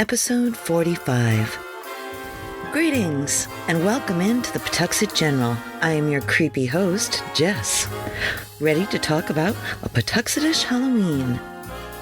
Episode 45. Greetings, and welcome into the Pawtuxet General. I am your creepy host, Jess, ready to talk about a Pawtuxetish Halloween.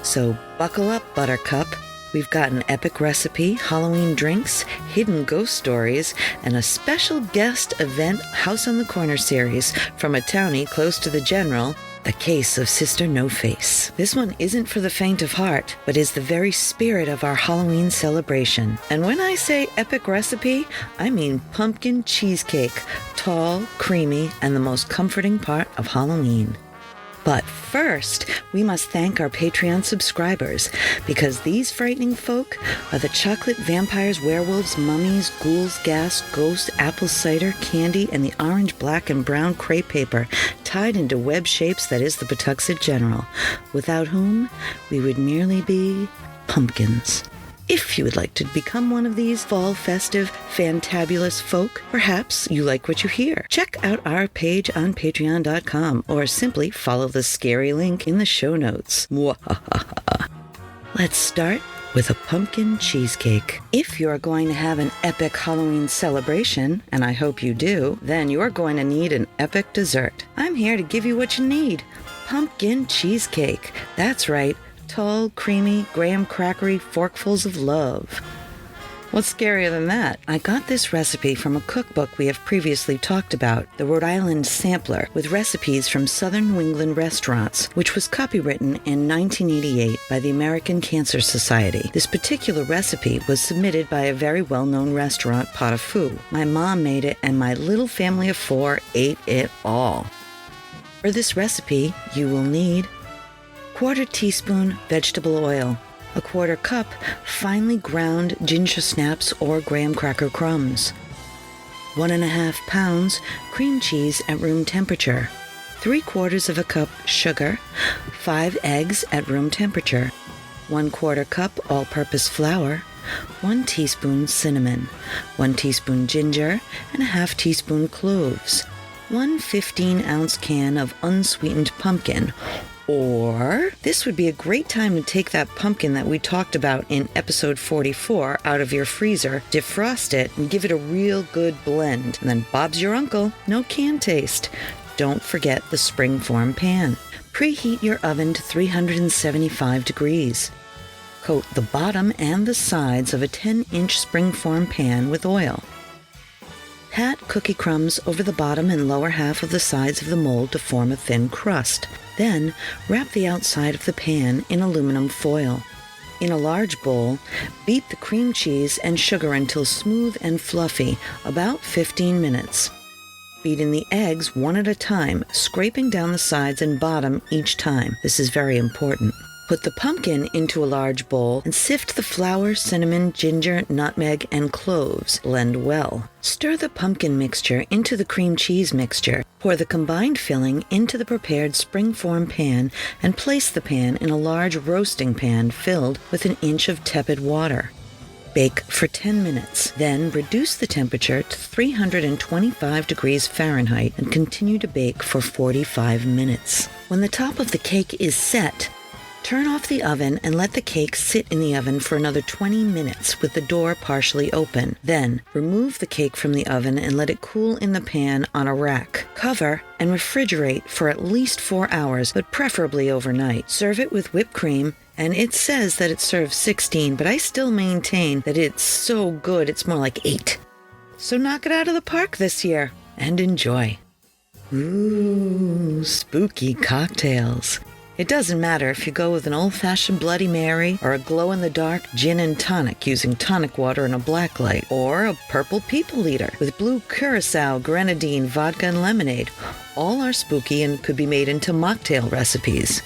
So buckle up, Buttercup. We've got an epic recipe, Halloween drinks, hidden ghost stories, and a special guest event House on the Corner series from a townie close to the General, The Case of Sister No Face. This one isn't for the faint of heart, but is the very spirit of our Halloween celebration. And when I say epic recipe, I mean pumpkin cheesecake, tall, creamy, and the most comforting part of Halloween. But first, we must thank our Patreon subscribers, because these frightening folk are the chocolate vampires, werewolves, mummies, ghouls, gas, ghosts, apple cider, candy, and the orange, black, and brown crepe paper tied into web shapes that is the Pawtuxet General, without whom we would merely be pumpkins. If you would like to become one of these fall festive, fantabulous folk, perhaps you like what you hear. Check out our page on patreon.com or simply follow the scary link in the show notes. Let's start with a pumpkin cheesecake. If you're going to have an epic Halloween celebration, and I hope you do, then you're going to need an epic dessert. I'm here to give you what you need. Pumpkin cheesecake. That's right. Tall, creamy, graham crackery forkfuls of love. What's scarier than that? I got this recipe from a cookbook we have previously talked about, the Rhode Island Sampler, with recipes from Southern New England restaurants, which was copywritten in 1988 by the American Cancer Society. This particular recipe was submitted by a very well-known restaurant, Pot of Foo. My mom made it, and my little family of 4 ate it all. For this recipe, you will need 1/4 teaspoon vegetable oil, 1/4 cup finely ground ginger snaps or graham cracker crumbs, 1.5 pounds cream cheese at room temperature, 3/4 cup sugar, 5 eggs at room temperature, 1/4 cup all-purpose flour, 1 teaspoon cinnamon, 1 teaspoon ginger, and 1/2 teaspoon cloves, 1 15-ounce can of unsweetened pumpkin. Or this would be a great time to take that pumpkin that we talked about in episode 44 out of your freezer, defrost it, and give it a real good blend. And then Bob's your uncle, no can taste. Don't forget the springform pan. Preheat your oven to 375 degrees. Coat the bottom and the sides of a 10-inch springform pan with oil. Pat cookie crumbs over the bottom and lower half of the sides of the mold to form a thin crust. Then, wrap the outside of the pan in aluminum foil. In a large bowl, beat the cream cheese and sugar until smooth and fluffy, about 15 minutes. Beat in the eggs one at a time, scraping down the sides and bottom each time. This is very important. Put the pumpkin into a large bowl and sift the flour, cinnamon, ginger, nutmeg, and cloves. Blend well. Stir the pumpkin mixture into the cream cheese mixture. Pour the combined filling into the prepared springform pan and place the pan in a large roasting pan filled with 1 inch of tepid water. Bake for 10 minutes. Then reduce the temperature to 325 degrees Fahrenheit and continue to bake for 45 minutes. When the top of the cake is set, turn off the oven and let the cake sit in the oven for another 20 minutes with the door partially open. Then, remove the cake from the oven and let it cool in the pan on a rack. Cover and refrigerate for at least 4 hours, but preferably overnight. Serve it with whipped cream, and it says that it serves 16, but I still maintain that it's so good it's more like 8. So knock it out of the park this year, and enjoy. Ooh, spooky cocktails. It doesn't matter if you go with an old-fashioned Bloody Mary or a glow-in-the-dark gin and tonic using tonic water and a black light, or a purple people eater with blue curacao, grenadine, vodka, and lemonade. All are spooky and could be made into mocktail recipes.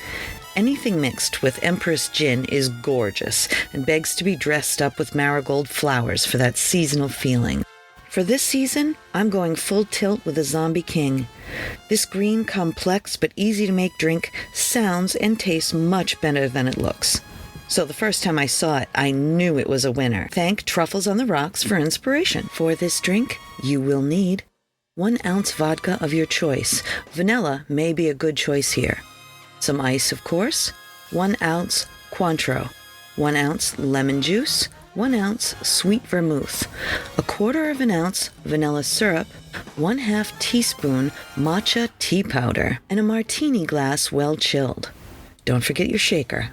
Anything mixed with Empress gin is gorgeous and begs to be dressed up with marigold flowers for that seasonal feeling. For this season, I'm going full tilt with a Zombie King. This green, complex, but easy-to-make drink sounds and tastes much better than it looks. So the first time I saw it, I knew it was a winner. Thank Truffles on the Rocks for inspiration. For this drink, you will need 1 ounce vodka of your choice. Vanilla may be a good choice here. Some ice, of course. 1 ounce Cointreau. 1 ounce lemon juice. 1 ounce sweet vermouth, 1/4 ounce vanilla syrup, 1/2 teaspoon matcha tea powder, and a martini glass well chilled. Don't forget your shaker.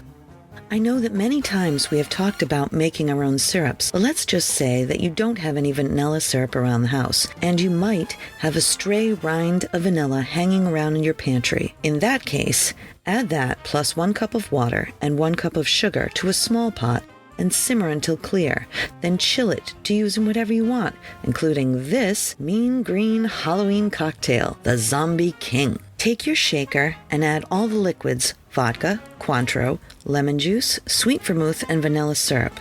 I know that many times we have talked about making our own syrups, but let's just say that you don't have any vanilla syrup around the house, and you might have a stray rind of vanilla hanging around in your pantry. In that case, add that plus 1 cup of water and 1 cup of sugar to a small pot and simmer until clear. Then chill it to use in whatever you want, including this mean green Halloween cocktail, the Zombie King. Take your shaker and add all the liquids, vodka, Cointreau, lemon juice, sweet vermouth, and vanilla syrup.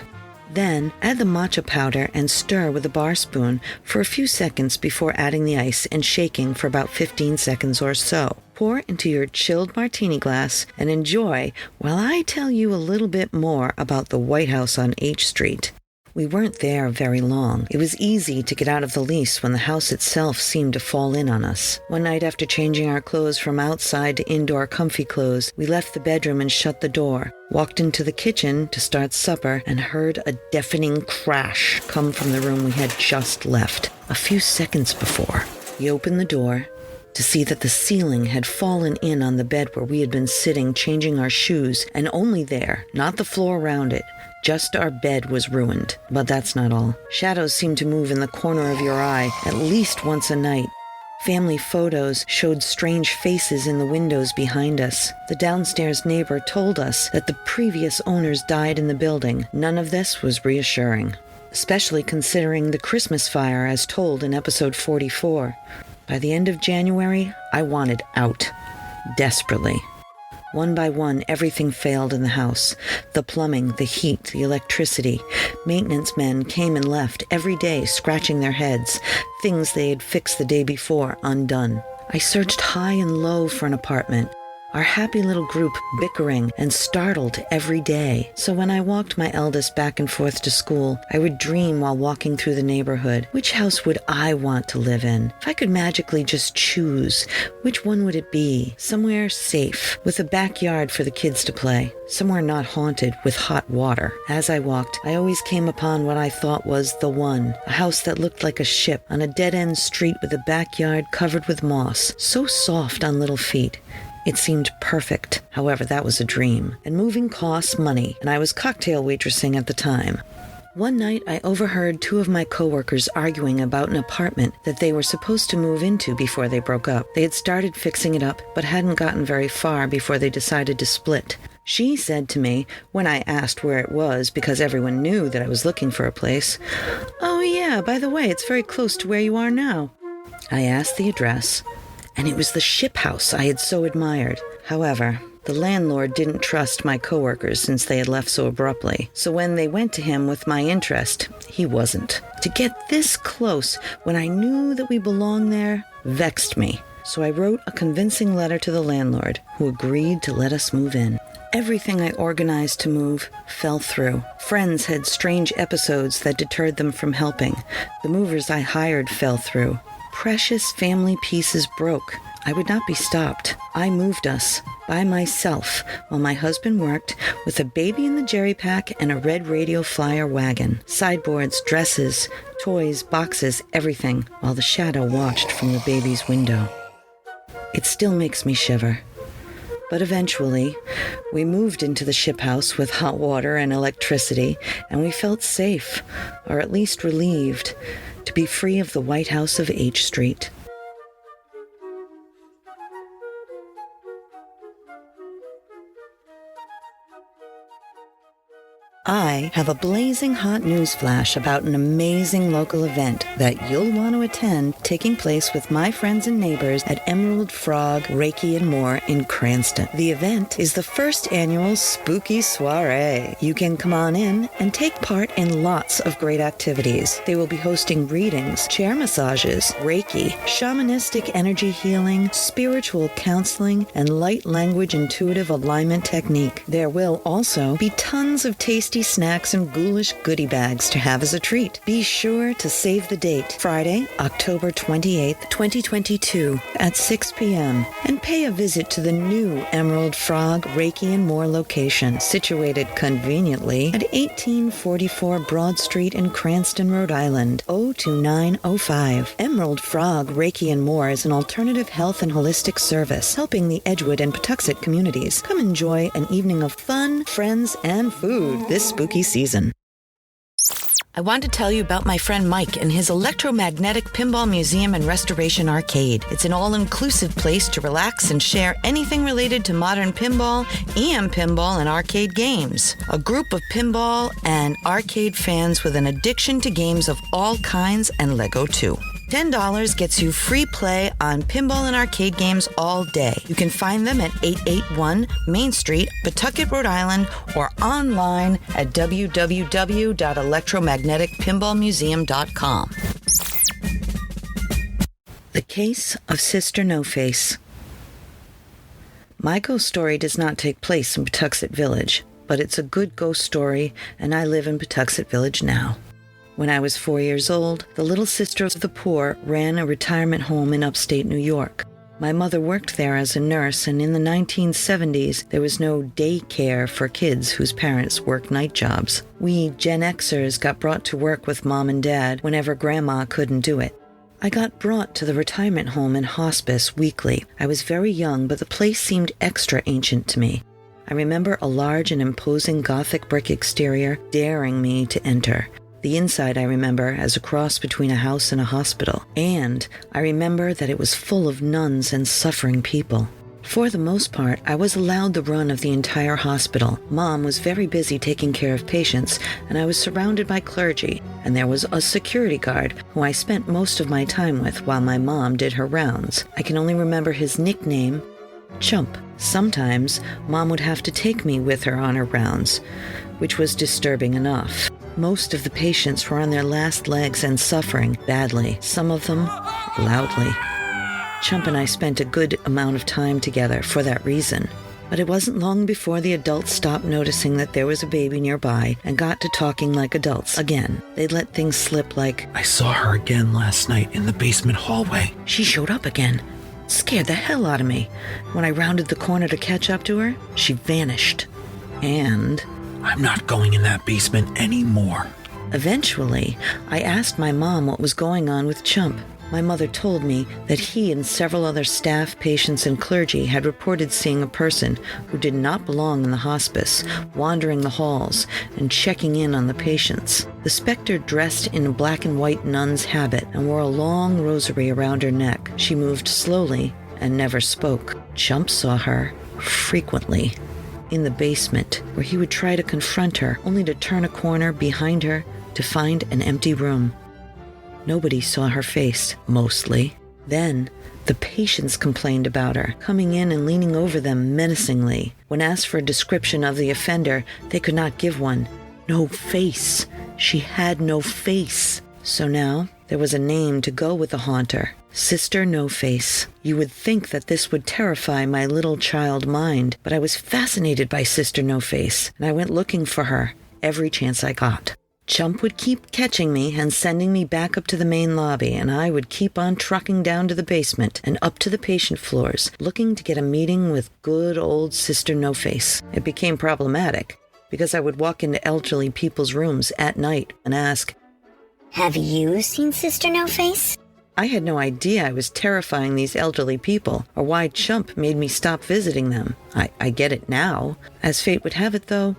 Then add the matcha powder and stir with a bar spoon for a few seconds before adding the ice and shaking for about 15 seconds or so. Pour into your chilled martini glass and enjoy while I tell you a little bit more about the White House on H Street. We weren't there very long. It was easy to get out of the lease when the house itself seemed to fall in on us. One night after changing our clothes from outside to indoor comfy clothes, we left the bedroom and shut the door, walked into the kitchen to start supper, and heard a deafening crash come from the room we had just left a few seconds before. We opened the door to see that the ceiling had fallen in on the bed where we had been sitting changing our shoes, and only there, not the floor around it. Just our bed was ruined. But that's not all. Shadows seemed to move in the corner of your eye at least once a night. Family photos showed strange faces in the windows behind us. The downstairs neighbor told us that the previous owners died in the building. None of this was reassuring, especially considering the Christmas fire as told in episode 44. By the end of January, I wanted out. Desperately. One by one, everything failed in the house. The plumbing, the heat, the electricity. Maintenance men came and left every day, scratching their heads. Things they had fixed the day before, undone. I searched high and low for an apartment. Our happy little group bickering and startled every day. So when I walked my eldest back and forth to school, I would dream while walking through the neighborhood. Which house would I want to live in? If I could magically just choose, which one would it be? Somewhere safe, with a backyard for the kids to play. Somewhere not haunted, with hot water. As I walked, I always came upon what I thought was the one. A house that looked like a ship on a dead-end street with a backyard covered with moss, so soft on little feet. It seemed perfect. However, that was a dream. And moving costs money, and I was cocktail waitressing at the time. One night, I overheard 2 of my coworkers arguing about an apartment that they were supposed to move into before they broke up. They had started fixing it up, but hadn't gotten very far before they decided to split. She said to me, when I asked where it was because everyone knew that I was looking for a place, "Oh yeah, by the way, it's very close to where you are now." I asked the address, and it was the ship house I had so admired. However, the landlord didn't trust my coworkers since they had left so abruptly. So when they went to him with my interest, he wasn't. To get this close when I knew that we belonged there vexed me. So I wrote a convincing letter to the landlord, who agreed to let us move in. Everything I organized to move fell through. Friends had strange episodes that deterred them from helping. The movers I hired fell through. Precious family pieces broke. I would not be stopped. I moved us by myself while my husband worked with a baby in the jerry pack and a red radio flyer wagon. Sideboards, dresses, toys, boxes, everything, while the shadow watched from the baby's window. It still makes me shiver. But eventually, we moved into the ship house with hot water and electricity, and we felt safe, or at least relieved, to be free of the White House of H Street. I have a blazing hot news flash about an amazing local event that you'll want to attend, taking place with my friends and neighbors at Emerald Frog, Reiki and more in Cranston. The event is the first annual Spooky Soiree. You can come on in and take part in lots of great activities. They will be hosting readings, chair massages, Reiki, shamanistic energy healing, spiritual counseling, and light language intuitive alignment technique. There will also be tons of tasty tasty snacks and ghoulish goodie bags to have as a treat. Be sure to save the date, Friday, October 28th, 2022 at 6 p.m. and pay a visit to the new Emerald Frog Reiki and More location, situated conveniently at 1844 Broad Street in Cranston, Rhode Island, 02905. Emerald Frog Reiki and More is an alternative health and holistic service helping the Edgewood and Pawtuxet communities. Come enjoy an evening of fun, friends, and food this spooky season. I want to tell you about my friend Mike and his electromagnetic pinball museum and restoration arcade. It's an all-inclusive place to relax and share anything related to modern pinball, EM pinball, and arcade games. A group of pinball and arcade fans with an addiction to games of all kinds and Lego too. $10 gets you free play on pinball and arcade games all day. You can find them at 881 Main Street, Pawtucket, Rhode Island, or online at www.electromagneticpinballmuseum.com. The Case of Sister No Face. My ghost story does not take place in Pawtuxet Village, but it's a good ghost story, and I live in Pawtuxet Village now. When I was 4 years old, the Little Sisters of the Poor ran a retirement home in upstate New York. My mother worked there as a nurse, and in the 1970s, there was no daycare for kids whose parents worked night jobs. We Gen Xers got brought to work with Mom and Dad whenever Grandma couldn't do it. I got brought to the retirement home and hospice weekly. I was very young, but the place seemed extra ancient to me. I remember a large and imposing Gothic brick exterior daring me to enter. The inside I remember as a cross between a house and a hospital, and I remember that it was full of nuns and suffering people. For the most part, I was allowed the run of the entire hospital. Mom was very busy taking care of patients, and I was surrounded by clergy, and there was a security guard who I spent most of my time with while my mom did her rounds. I can only remember his nickname, Chump. Sometimes, Mom would have to take me with her on her rounds, which was disturbing enough. Most of the patients were on their last legs and suffering badly, some of them loudly. Chump and I spent a good amount of time together for that reason. But it wasn't long before the adults stopped noticing that there was a baby nearby and got to talking like adults again. They'd let things slip like, "I saw her again last night in the basement hallway. She showed up again. Scared the hell out of me. When I rounded the corner to catch up to her, she vanished. And I'm not going in that basement anymore." Eventually, I asked my mom what was going on with Chump. My mother told me that he and several other staff, patients, and clergy had reported seeing a person who did not belong in the hospice, wandering the halls and checking in on the patients. The specter dressed in a black and white nun's habit and wore a long rosary around her neck. She moved slowly and never spoke. Chump saw her frequently in the basement, where he would try to confront her, only to turn a corner behind her to find an empty room. Nobody saw her face, mostly. Then, the patients complained about her, coming in and leaning over them menacingly. When asked for a description of the offender, they could not give one. No face. She had no face. So now, there was a name to go with the haunter. Sister No Face. You would think that this would terrify my little child mind, but I was fascinated by Sister No Face, and I went looking for her every chance I got. Chump would keep catching me and sending me back up to the main lobby, and I would keep on trucking down to the basement and up to the patient floors, looking to get a meeting with good old Sister No Face. It became problematic, because I would walk into elderly people's rooms at night and ask, "Have you seen Sister No Face?" I had no idea I was terrifying these elderly people, or why Chump made me stop visiting them. I get it now. As fate would have it, though,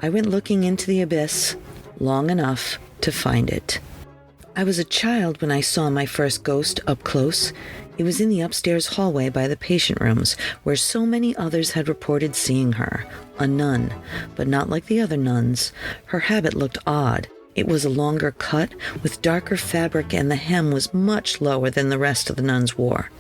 I went looking into the abyss long enough to find it. I was a child when I saw my first ghost up close. It was in the upstairs hallway by the patient rooms, where so many others had reported seeing her. A nun, but not like the other nuns. Her habit looked odd. It was a longer cut with darker fabric, and the hem was much lower than the rest of the nuns wore.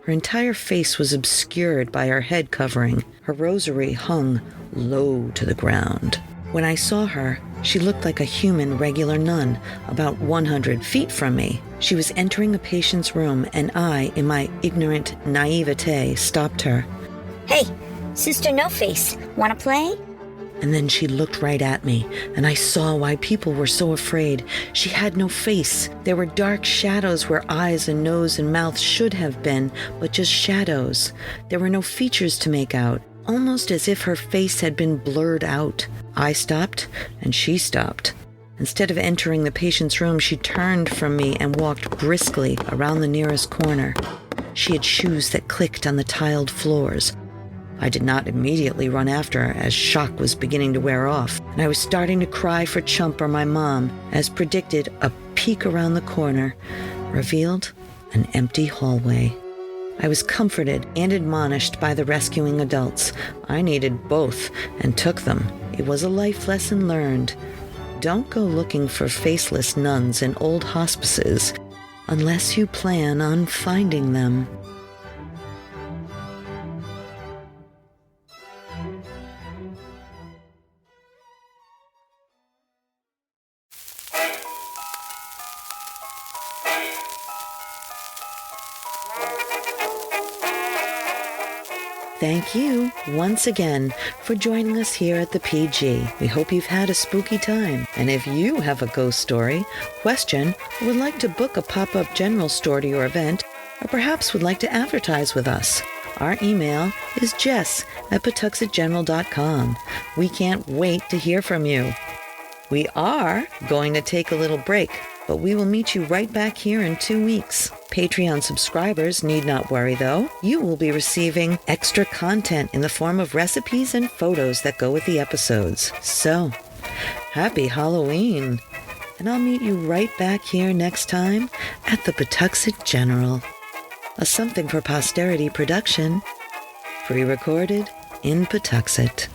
Her entire face was obscured by her head covering. Her rosary hung low to the ground. When I saw her, she looked like a human regular nun, about 100 feet from me. She was entering a patient's room, and I, in my ignorant naivete, stopped her. "Hey, Sister No Face, wanna play?" And then she looked right at me, and I saw why people were so afraid. She had no face. There were dark shadows where eyes and nose and mouth should have been, but just shadows. There were no features to make out, almost as if her face had been blurred out. I stopped, and she stopped. Instead of entering the patient's room, she turned from me and walked briskly around the nearest corner. She had shoes that clicked on the tiled floors. I did not immediately run after her, as shock was beginning to wear off, and I was starting to cry for Chump or my mom. As predicted, a peek around the corner revealed an empty hallway. I was comforted and admonished by the rescuing adults. I needed both and took them. It was a life lesson learned. Don't go looking for faceless nuns in old hospices unless you plan on finding them. Thank you once again for joining us here at the PG. We hope you've had a spooky time. And if you have a ghost story, question, or would like to book a pop-up general store to your event, or perhaps would like to advertise with us, our email is jess@pawtuxetgeneral.com. We can't wait to hear from you. We are going to take a little break, but we will meet you right back here in 2 weeks. Patreon subscribers need not worry, though. You will be receiving extra content in the form of recipes and photos that go with the episodes. So, happy Halloween! And I'll meet you right back here next time at the Pawtuxet General. A Something for Posterity production, pre-recorded in Pawtuxet.